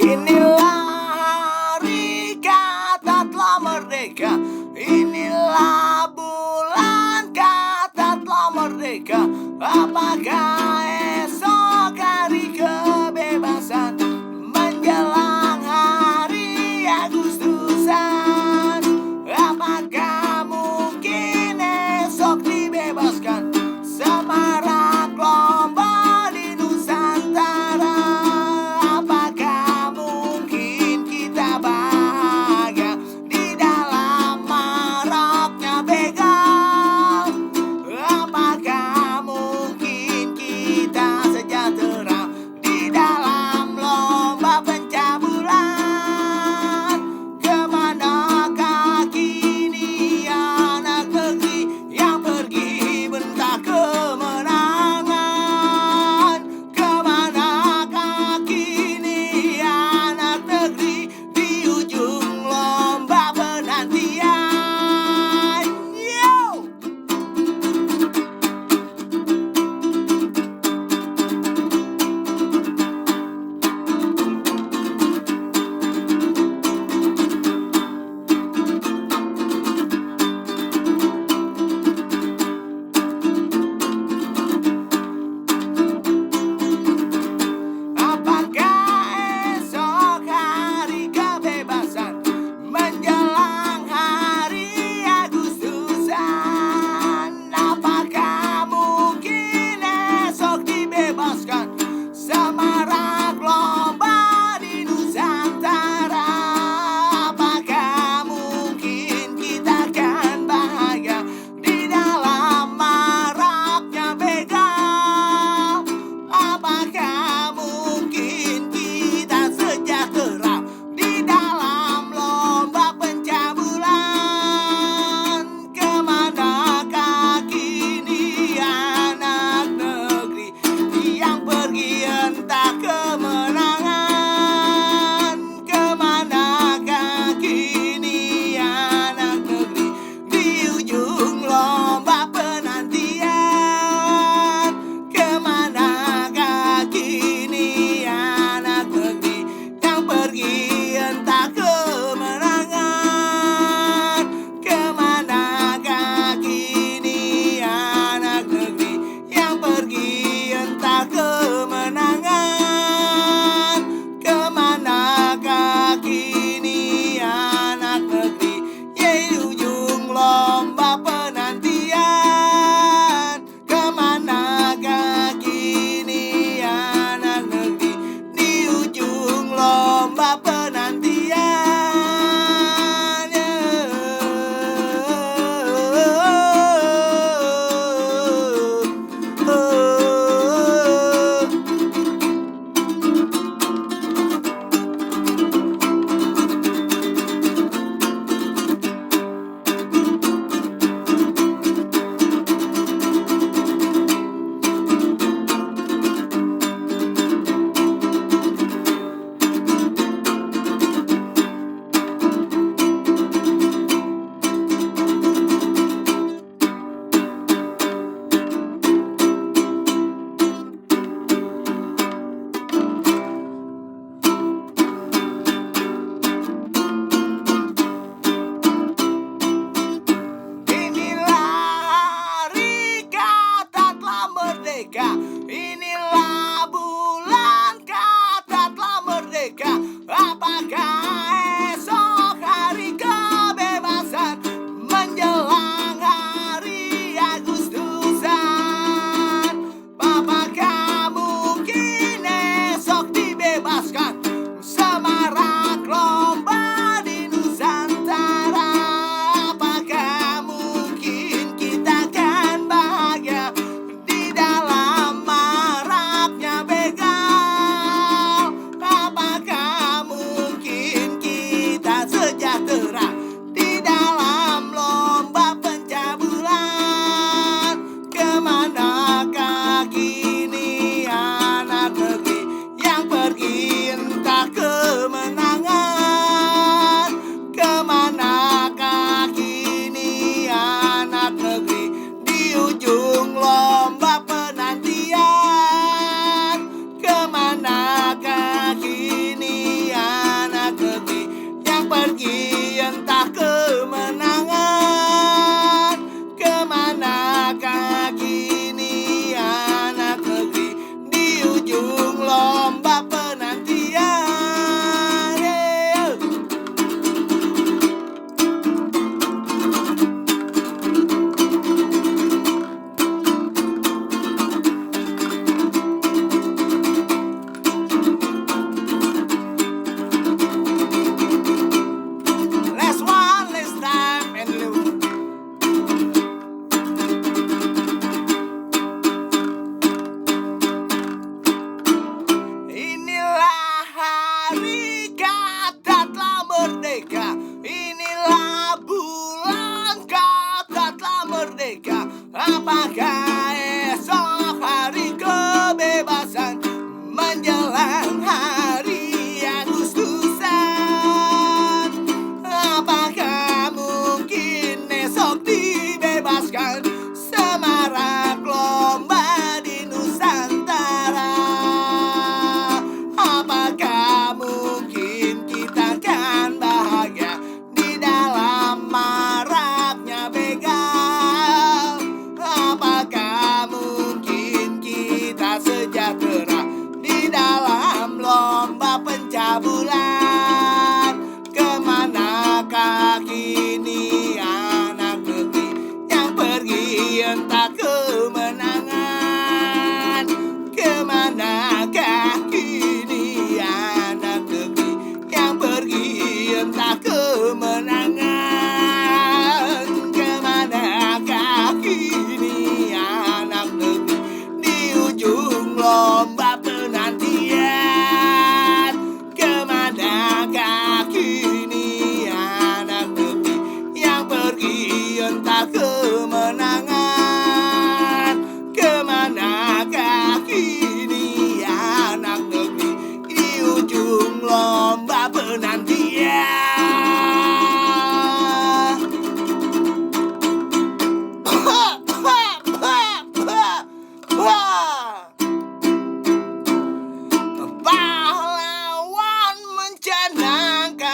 Inilah hari kata telah merdeka. Inilah bulan kata telah merdeka. Apakah esok hari kebebasan menjelang hari Agustusan? Apakah mungkin esok dibebaskan semarak lomba di Nusantara? Apakah mungkin kita bahagia di dalam maraknya begal? Apakah mungkin kita Apakah esok hari kebebasan menjelang hari Agustusan? Apakah mungkin esok dibebaskan semarak lomba di Nusantara? Apakah mungkin kita akan bahagia di dalam maraknya begal? Apakah mungkin kita sejahtera di dalam lomba pencabulan? Kemanakah kini anak negeri yang pergi entah kemenangan? Kemanakah kini anak negeri yang pergi entah kemenangan? Kemanakah kini anak negeri di ujung lomba penantian? Kemanakah kini anak negeri yang pergi entah kemenangan? Kemanakah kini anak negeri di ujung lomba penantian? Pahlawan mencanangkan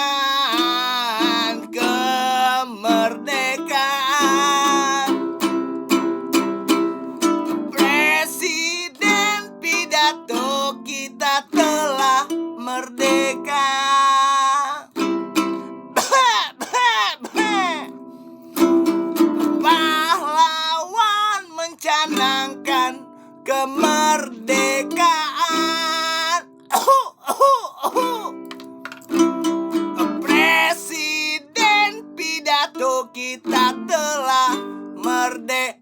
kemerdekaan. Presiden pidato kita telah merdeka. Pahlawan mencanangkan kemerdekaan. Presiden pidato kita telah merdeka.